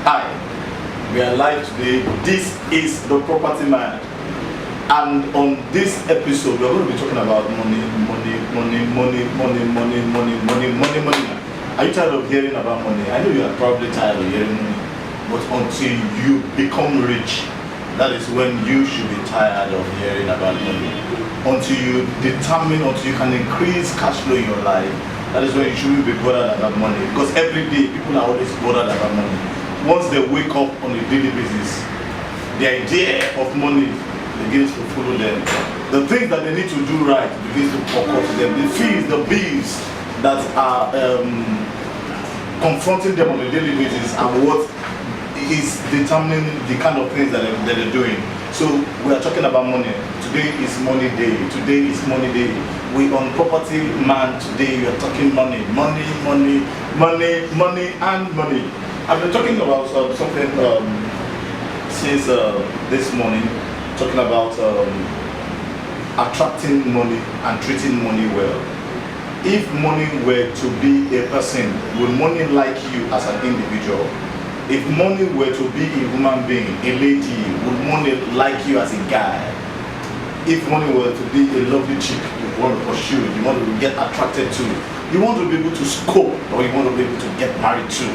Hi, we are live today. This is the Property Man, and on this episode, we are going to be talking about money. Are you tired of hearing about money? I know you are probably tired of hearing money, but until you become rich, that is when you should be tired of hearing about money. Until you can increase cash flow in your life, that is when you shouldn't be bothered about money. Because every day, people are always bothered about money. Once they wake up on a daily basis, the idea of money begins to follow them. The things that they need to do right begins to pop up to them. The fees, the bills that are confronting them on a daily basis and what is determining the kind of things that they're doing. So we are talking about money. Today is money day. Today is money day. We on Property Man today. We are talking money, and money. I've been talking about something since this morning, talking about attracting money and treating money well. If money were to be a person, would money like you as an individual? If money were to be a human being, a lady, would money like you as a guy? If money were to be a lovely chick you want to pursue, you want to get attracted to, you want to be able to scope, or you want to be able to get married to,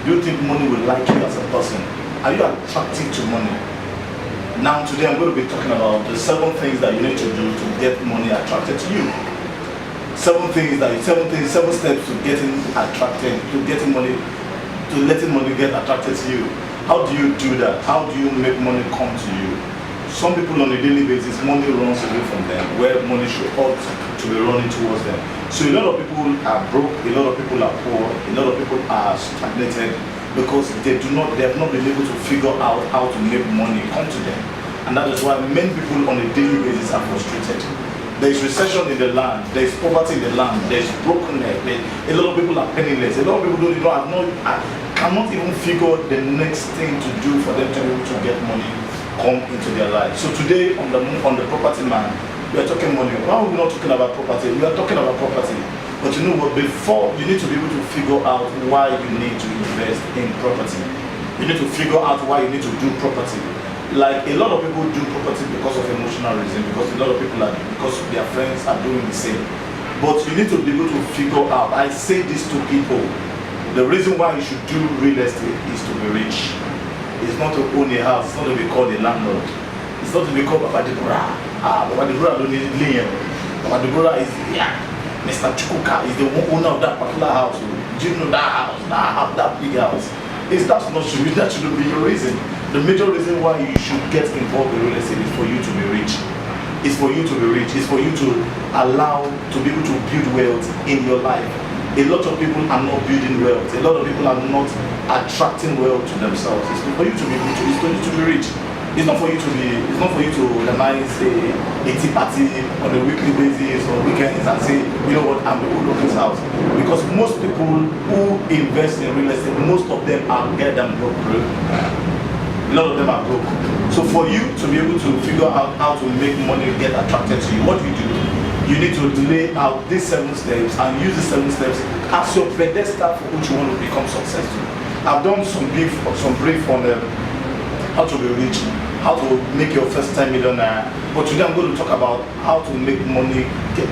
do you think money will like you as a person? Are you attracted to money? Now today I'm going to be talking about the 7 things that you need to do to get money attracted to you. 7 steps to getting attracted, to getting money, to letting money get attracted to you. How do you do that? How do you make money come to you? Some people on a daily basis, money runs away from them, where money should ought to be running towards them. So a lot of people are broke, a lot of people are poor, a lot of people are stagnated because they have not been able to figure out how to make money come to them. And that is why many people on a daily basis are frustrated. There is recession in the land, there is poverty in the land, there is brokenness, a lot of people are penniless, a lot of people cannot even figure the next thing to do for them to be able to get money come into their lives. So today on the Property Man, we are talking money. Why are we not talking about property? We are talking about property. But you know what, before you need to be able to figure out why you need to invest in property. You need to figure out why you need to do property. Like a lot of people do property because of emotional reason, because a lot of people because their friends are doing the same. But you need to be able to figure out, I say this to people, the reason why you should do real estate is to be rich. It's not to own a house, it's not to be called a landlord. It's not to be called Baba Deborah. Baba Deborah don't need land. Baba Deborah is, Mr. Chukuka is the owner of that particular house. Do you know that house, that big house? That's not true. That shouldn't be your reason. The major reason why you should get involved in real estate is for you to be rich. It's for you to be rich. It's for you to allow to be able to build wealth in your life. A lot of people are not building wealth. A lot of people are not attracting wealth to themselves. It's for you to be rich. It's for you to be rich. It's not for you to organize a tea party on a weekly basis or weekends and say, you know what, I'm the owner of this house. Because most people who invest in real estate, most of them are goddamn broke. A lot of them are broke. So for you to be able to figure out how to make money get attracted to you, what do? You need to lay out these 7 steps and use these 7 steps as your pedestal for which you want to become successful. I've done some brief on how to be rich, how to make your first time millionaire. But today I'm going to talk about how to make money,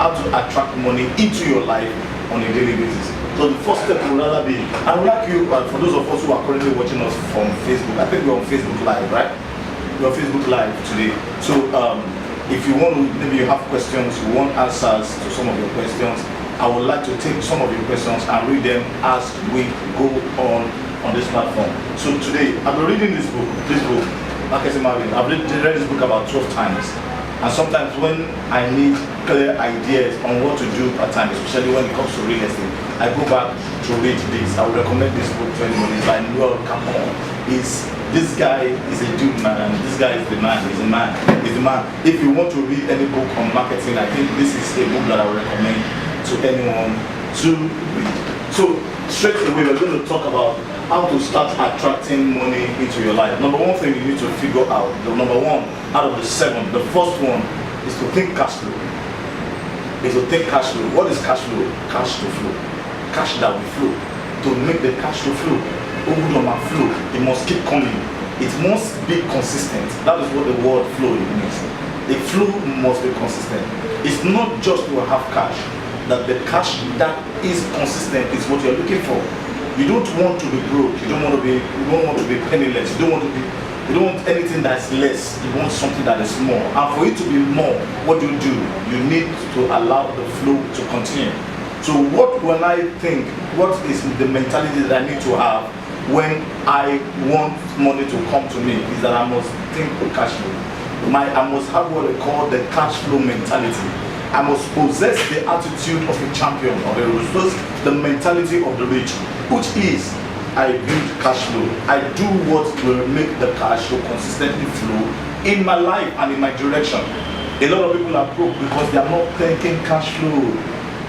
how to attract money into your life on a daily basis. So the first step will rather be, I would like you, for those of us who are currently watching us from Facebook, I think we're on Facebook Live, right? We're on Facebook Live today. So if you want to, maybe you have questions, you want answers to some of your questions, I would like to take some of your questions and read them as we go on this platform. So today, I've been reading this book, Marketing Marvin. I've read this book about 12 times. And sometimes when I need clear ideas on what to do part time, especially when it comes to real estate, I go back to read this. I would recommend this book to anybody. It's by Noel Capon. This guy is a dude, man. This guy is the man. He's a man. He's the man. If you want to read any book on marketing, I think this is a book that I would recommend to anyone to read. So straight away, we're going to talk about how to start attracting money into your life. Number one thing you need to figure out, the number one out of the 7, the first one is to think cash flow. Cash flow. What is cash flow? Cash to flow. Cash that will flow. To make the cash to flow. flow. It must keep coming. It must be consistent. That is what the word flow means. The flow must be consistent. It's not just to have cash. That the cash that is consistent is what you're looking for. You don't want to be broke. You don't want to be penniless. You don't want anything that's less. You want something that is more. And for it to be more, what do? You need to allow the flow to continue. So when I think, what is the mentality that I need to have when I want money to come to me is that I must think of cash flow. I must have what they call the cash flow mentality. I must possess the attitude of a champion, of a resource, the mentality of the rich, which is I build cash flow. I do what will make the cash flow consistently flow in my life and in my direction. A lot of people are broke because they are not thinking cash flow.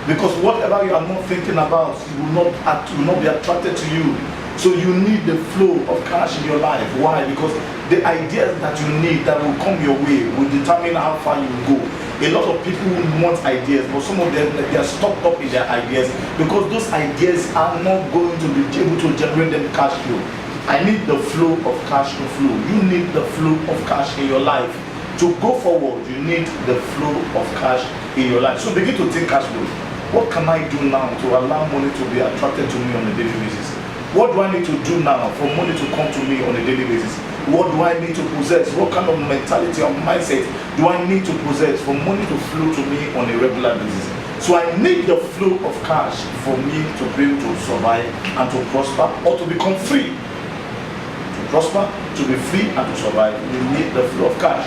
Because whatever you are not thinking about, it will not be attracted to you. So you need the flow of cash in your life. Why? Because the ideas that you need that will come your way will determine how far you will go. A lot of people want ideas, but some of them, they are stuck up in their ideas because those ideas are not going to be able to generate them cash flow. I need the flow of cash to flow. You need the flow of cash in your life. To go forward, you need the flow of cash in your life. So begin to think cash flow. What can I do now to allow money to be attracted to me on a daily basis? What do I need to do now for money to come to me on a daily basis? What do I need to possess? What kind of mentality or mindset do I need to possess for money to flow to me on a regular basis? So I need the flow of cash for me to be able to survive and to prosper or to become free. To prosper, to be free and to survive, you need the flow of cash.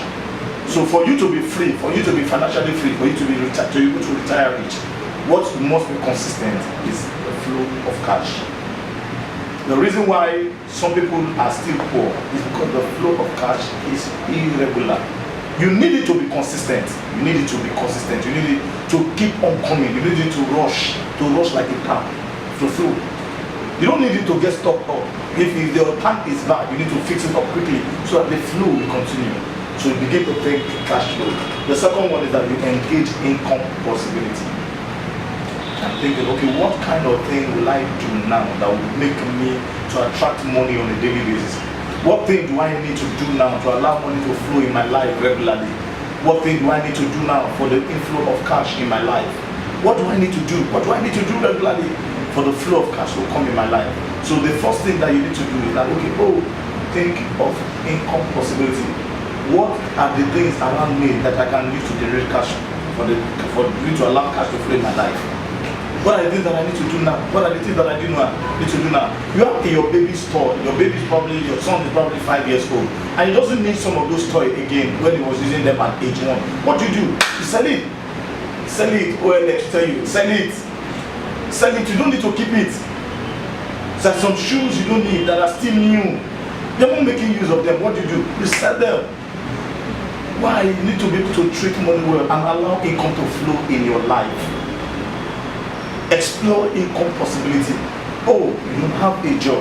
So for you to be free, for you to be financially free, for you to be able to retire rich, what must be consistent is the flow of cash. The reason why some people are still poor is because the flow of cash is irregular. You need it to be consistent. You need it to be consistent. You need it to keep on coming. You need it to rush like a tap, to flow. You don't need it to get stopped up. If your tank is bad, you need to fix it up quickly so that the flow will continue. So you begin to think cash flow. The second one is that you engage income possibility. I'm thinking, okay, what kind of thing will I do now that will make me to attract money on a daily basis? What thing do I need to do now to allow money to flow in my life regularly? What thing do I need to do now for the inflow of cash in my life? What do I need to do? What do I need to do regularly for the flow of cash to come in my life? So the first thing that you need to do is that, okay, think of income possibility. What are the things around me that I can use to generate cash for me to allow cash to flow in my life? What are the things that I need to do now? What are the things that I need to do now? You have in your baby's toy. Your son is probably 5 years old, and he doesn't need some of those toys again when he was using them at age 1. What do? You sell it. Sell it. OLX tell you, sell it. Sell it. You don't need to keep it. There are some shoes you don't need that are still new. They're not making use of them. What do? You sell them. Why? You need to be able to treat money well and allow income to flow in your life. Explore income possibility. You don't have a job,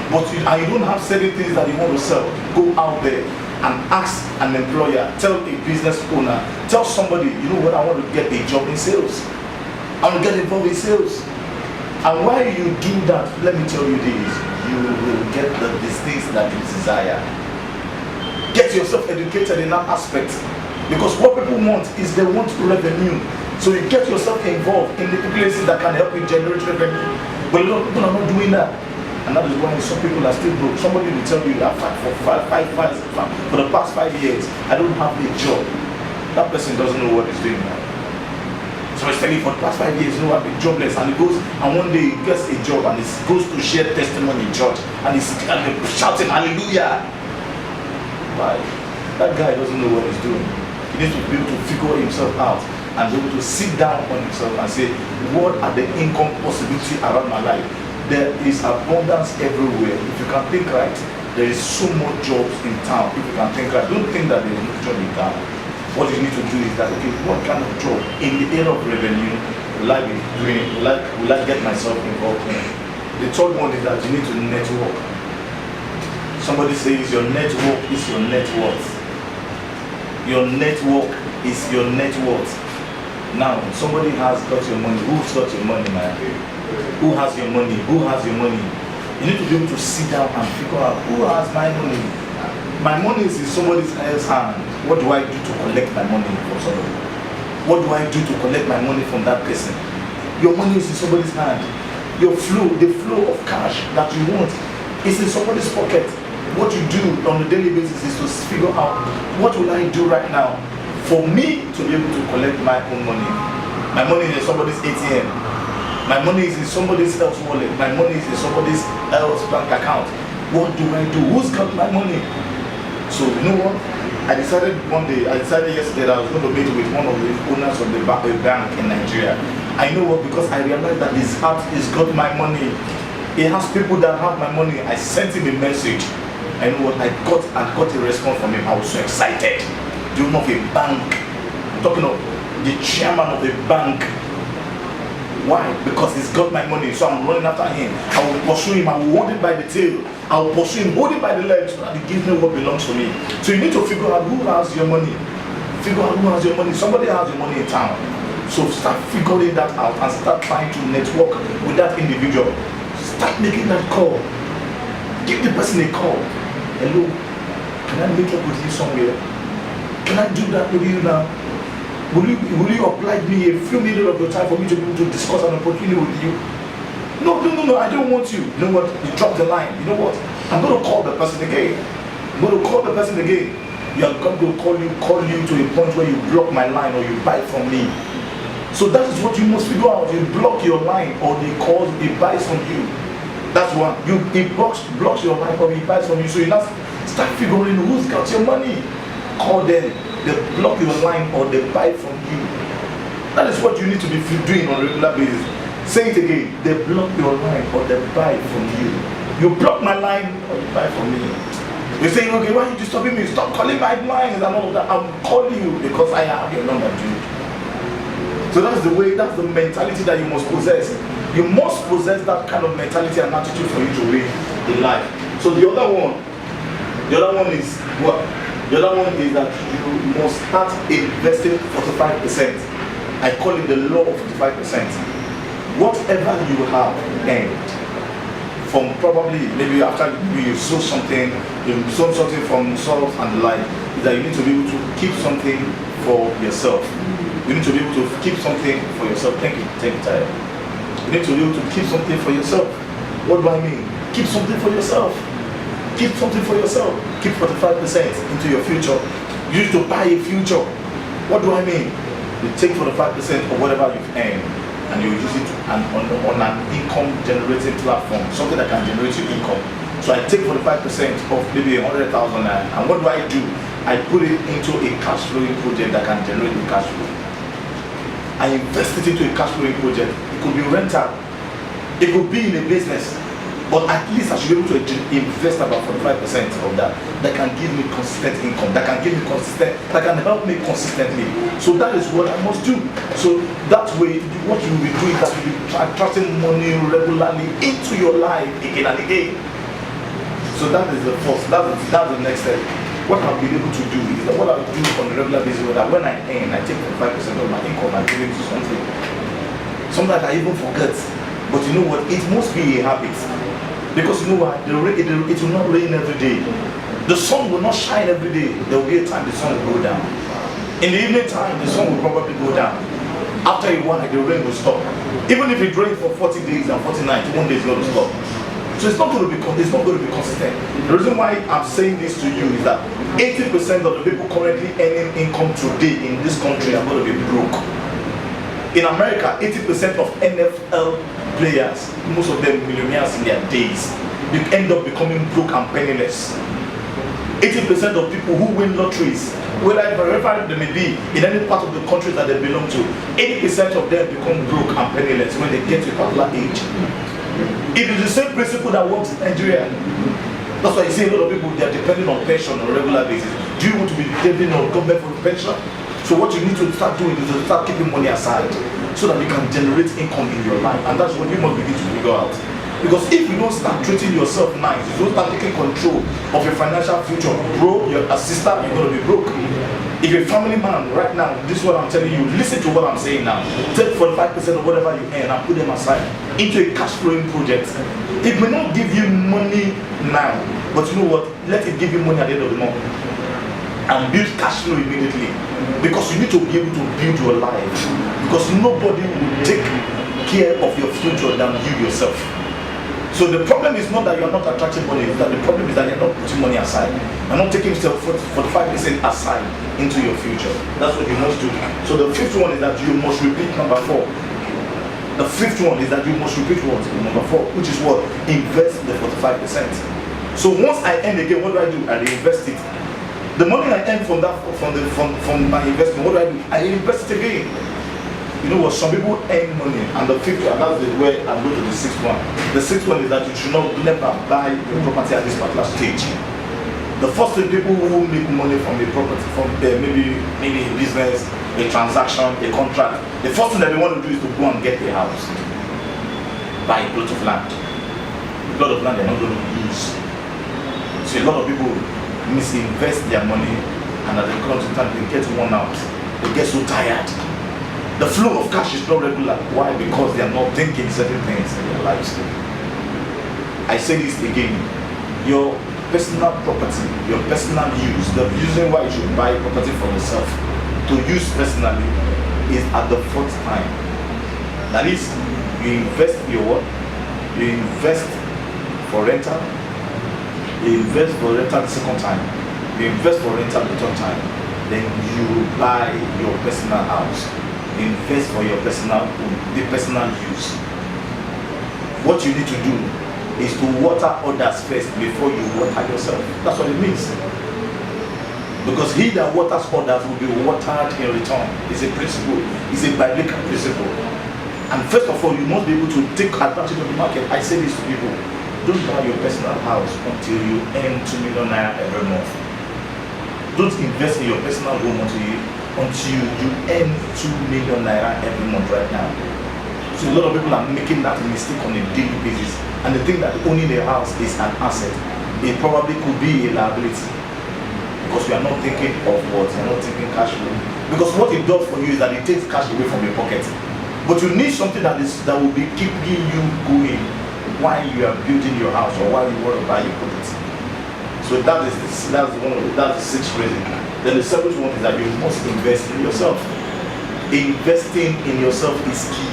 but you don't have certain things that you want to sell. Go out there and ask an employer, tell a business owner, tell somebody, you know what, I want to get a job in sales. I want to get involved in sales. And while you do that, let me tell you this, you will get these things that you desire. Get yourself educated in that aspect. Because what people want is they want revenue. So you get yourself involved in the places that can help you generate revenue. But a lot of people are not doing that. And that is why some people are still broke. Somebody will tell you that for the past 5 years, I don't have a job. That person doesn't know what he's doing now. So he's telling you for the past 5 years, you know, I've been jobless. And he goes, and one day he gets a job and he goes to share testimony in church. And he's shouting, hallelujah. Why? That guy doesn't know what he's doing. He needs to be able to figure himself out and be able to sit down on himself and say, what are the income possibilities around my life? There is abundance everywhere. If you can think right, there is so much jobs in town. If you can think right, don't think that there is no job in town. What you need to do is that, okay, what kind of job in the area of revenue will I be doing? Will I get myself involved in? The third one is that you need to network. Somebody says your network is your net worth. Your network is your net worth. Now, somebody has got your money. Who's got your money, man? Who has your money? Who has your money? You need to be able to sit down and figure out who has my money. My money is in somebody else's hand. What do I do to collect my money from somebody? What do I do to collect my money from that person? Your money is in somebody's hand. The flow of cash that you want is in somebody's pocket. What you do on a daily basis is to figure out, what will I do right now for me to be able to collect my own money? My money is in somebody's ATM. My money is in somebody's else wallet. My money is in somebody's else bank account. What do I do? Who's got my money? So you know what? I decided yesterday that I was going to meet with one of the owners of the bank in Nigeria. I know what, because I realized that his heart is got my money. He has people that have my money. I sent him a message. I know what, I got a response from him. I was so excited. Do you know of a bank? I'm talking of the chairman of a bank. Why? Because he's got my money, so I'm running after him. I will pursue him, I will hold it by the tail. I will pursue him, hold it by the legs, so that he gives me what belongs to me. So you need to figure out who has your money. Figure out who has your money. Somebody has your money in town. So start figuring that out and start trying to network with that individual. Start making that call. Give the person a call. Hello, can I meet up with you somewhere? Can I do that with you now? Will you oblige me a few minutes of your time for me to be able to discuss an opportunity with you? No, I don't want you. You know what? You drop the line. You know what? I'm going to call the person again. I'm going to call the person again. You are going to call you to a point where you block my line or you buy from me. So that is what you must figure out. You block your line or he buys from you. That's one. He blocks your line or he buys from you. So you now start figuring who's got your money. Call them. They block your line or they buy from you. That is what you need to be doing on a regular basis. Say it again. They block your line or they buy from you. You block my line or you buy from me. You're saying, okay, why are you disturbing me? Stop calling my lines and all of that. I'm calling you because I have your number, dude. So that's the way, that's the mentality that you must possess. You must possess that kind of mentality and attitude for you to win in life. So the other one is what? The other one is that you must start investing 45%. I call it the law of 45%. Whatever you have earned from probably maybe after you sold something from salt and the like, is that you need to be able to keep something for yourself. You need to be able to keep something for yourself. Thank you, Tyler. You need to be able to keep something for yourself. What do I mean? Keep something for yourself. Keep something for yourself. Keep 45% into your future. You need to buy a future. What do I mean? You take 45% of whatever you've earned and you use it on an income generating platform, something that can generate you income. So I take 45% of maybe 100,000 and what do? I put it into a cash flowing project that can generate the cash flow. I invest it into a cash flowing project. It could be rental. It could be in a business. But at least I should be able to invest about 45% of that can give me consistent income, that can help me consistently. So that is what I must do. So that way, what you will be doing is that you will be attracting money regularly into your life again and again. So that is the first, that's the next step. What I've been able to do is that what I do on a regular basis is that when I earn, I take 45% of my income and give it to something that I even forget. But you know what? It must be a habit. Because you know what? It will not rain every day. The sun will not shine every day. There will be a time the sun will go down. In the evening time, the sun will probably go down. After a while, the rain will stop. Even if it rains for 40 days and 40 nights, one day is going to stop. So it's not going to be consistent. The reason why I'm saying this to you is that 80% of the people currently earning income today in this country are going to be broke. In America, 80% of NFL players, most of them millionaires in their days, they end up becoming broke and penniless. 80% of people who win lotteries, wherever they may be, in any part of the country that they belong to, 80% of them become broke and penniless when they get to a particular age. It is the same principle that works in Nigeria. That's why you see a lot of people, they are depending on pension on a regular basis. Do you want to be depending on government for pension? So what you need to start doing is to start keeping money aside so that you can generate income in your life. And that's what you must begin to figure out. Because if you don't start treating yourself nice, you don't start taking control of your financial future, bro, you're a sister, you're going to be broke. If you're a family man right now, this is what I'm telling you, listen to what I'm saying now. Take 45% of whatever you earn and put them aside into a cash flowing project. It may not give you money now, but you know what? Let it give you money at the end of the month. And build cash flow immediately. Because you need to be able to build your life. Because nobody will take care of your future than you yourself. So the problem is not that you are not attracting money, it's that the problem is that you're not putting money aside. You're not taking 45% aside into your future. That's what you must do. So the fifth one is that you must repeat number 4. The fifth one is that you must repeat what? Number 4, which is what? Invest the 45%. So once I earn again, what do? I reinvest it. The money I earn from that, from my investment, what do? I invest it again. You know what? Some people earn money, and the fifth one, that's the way I'm going to the sixth one. The sixth one is that you should not never buy your property at this particular stage. The first thing, people who make money from a property, from maybe a business, a transaction, a contract, the first thing that they want to do is to go and get a house, buy a plot of land. A plot of land they're not going to use. So a lot of people misinvest their money, and at the current time they get worn out. They get so tired. The flow of cash is not regular. Why? Because they are not thinking certain things in their lives. I say this again. Your personal property, your personal use, the reason why you should buy property for yourself to use personally is at the fourth time. That is, you invest your what? You invest for rental. You invest for rental the second time. You invest for rental the third time. Then you buy your personal house. Invest for your personal use. What you need to do is to water others first before you water yourself. That's what it means. Because he that waters others will be watered in return. It's a principle. It's a biblical principle. And first of all, you must be able to take advantage of the market. I say this to people: don't buy your personal house until you earn 2 million naira every month. Don't invest in your personal home until you earn 2 million naira every month right now. So a lot of people are making that mistake on a daily basis, and they think that owning a house is an asset. It probably could be a liability, because you are not thinking of what? You are not thinking cash flow. Because what it does for you is that it takes cash away from your pocket. But you need something that will be keeping you going while you are building your house or while you want to buy your property. So that's the sixth reason. Then the seventh one is that you must invest in yourself. Investing in yourself is key.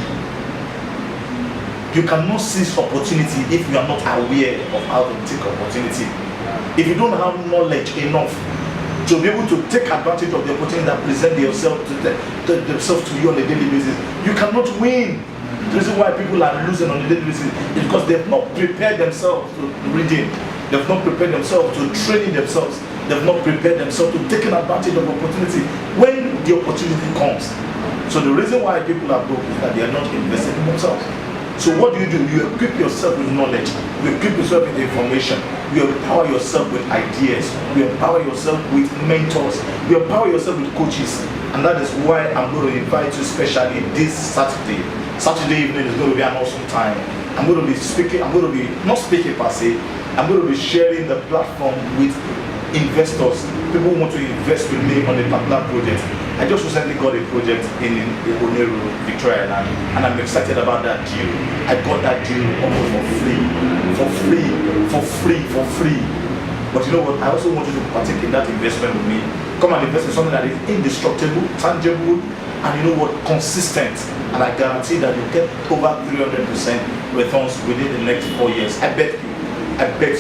You cannot seize opportunity if you are not aware of how to take opportunity. If you don't have knowledge enough to be able to take advantage of the opportunity that present themselves to you on a daily basis, you cannot win. The reason why people are losing on a daily basis is because they've not prepared themselves to reading. They've not prepared themselves to training themselves. They've not prepared themselves to taking advantage of opportunity when the opportunity comes. So the reason why people are broke is that they are not investing in themselves. So what do? You equip yourself with knowledge. You equip yourself with information. You empower yourself with ideas. You empower yourself with mentors. You empower yourself with coaches. And that is why I'm going to invite you specially this Saturday. Saturday evening is going to be an awesome time. I'm going to be speaking, not speaking per se, I'm going to be sharing the platform with investors, people who want to invest with me on a particular project. I just recently got a project in Oneru, Victoria Island, and I'm excited about that deal. I got that deal almost for free. But you know what? I also want you to partake in that investment with me. Come and invest in something that is indestructible, tangible, and you know what? Consistent. And I guarantee that you'll get over 300% returns within the next 4 years. I bet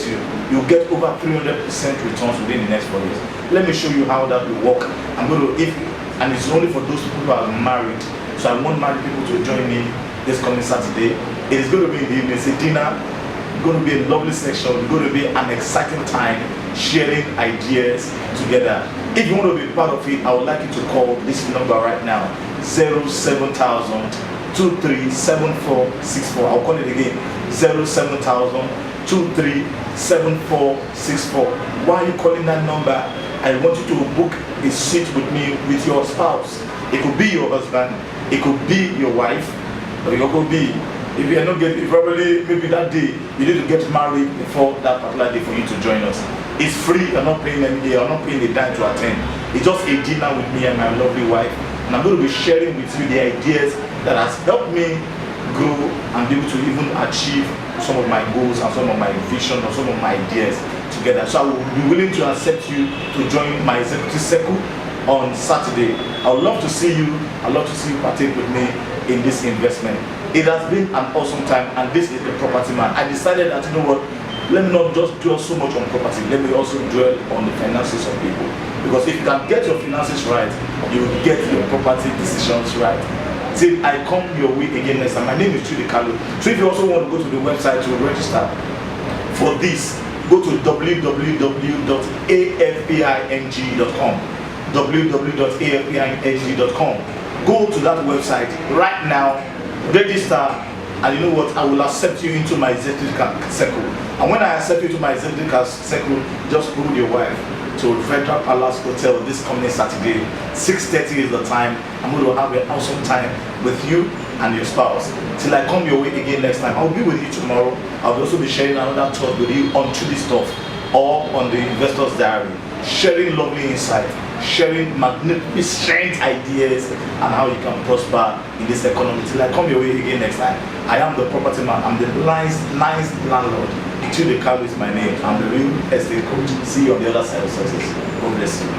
you, you'll get over 300% returns within the next 4 years. Let me show you how that will work. And it's only for those people who are married. So I want married people to join me this coming Saturday. It is going to be in the evening. It's a dinner. It's going to be a lovely section. It's going to be an exciting time sharing ideas together. If you want to be part of it, I would like you to call this number right now, 07000 237464. I'll call it again, 07000 237464. Why are you calling that number? I want you to book a seat with me with your spouse. It could be your husband, it could be your wife, or it could be If you are not getting, probably maybe that day you need to get married before that particular day for you to join us. It's free. You're not paying any day. You're not paying a dime to attend. It's just a dinner with me and my lovely wife, and I'm going to be sharing with you the ideas that has helped me grow and be able to even achieve some of my goals and some of my vision or some of my ideas together. So I will be willing to accept you to join my executive circle on Saturday. I would love to see you. I'd love to see you partake with me in this investment. It has been an awesome time, and this is the property man. I decided that, you know what, let me not just dwell so much on property, let me also dwell on the finances of people. Because if you can get your finances right, you will get your property decisions right. Till I come your way again next time. My name is Judy Kalu. So if you also want to go to the website to register for this, go to www.afping.com. www.afping.com. Go to that website right now, register, and you know what, I will accept you into my executive circle. And when I accept you to my executive circle, just hold your wife to Federal Palace Hotel this coming Saturday. 6:30 is the time. I'm going to have an awesome time with you and your spouse. Till I come your way again next time. I'll be with you tomorrow. I'll also be sharing another thought with you on Truly Stuff or on the Investor's Diary, sharing lovely insight, sharing magnificent ideas and how you can prosper in this economy. Till I come your way again next time. I am the property man. I'm the nice landlord. Judy Kalu is my name. I'm the real estate coach. See you on the other side of success. God bless you.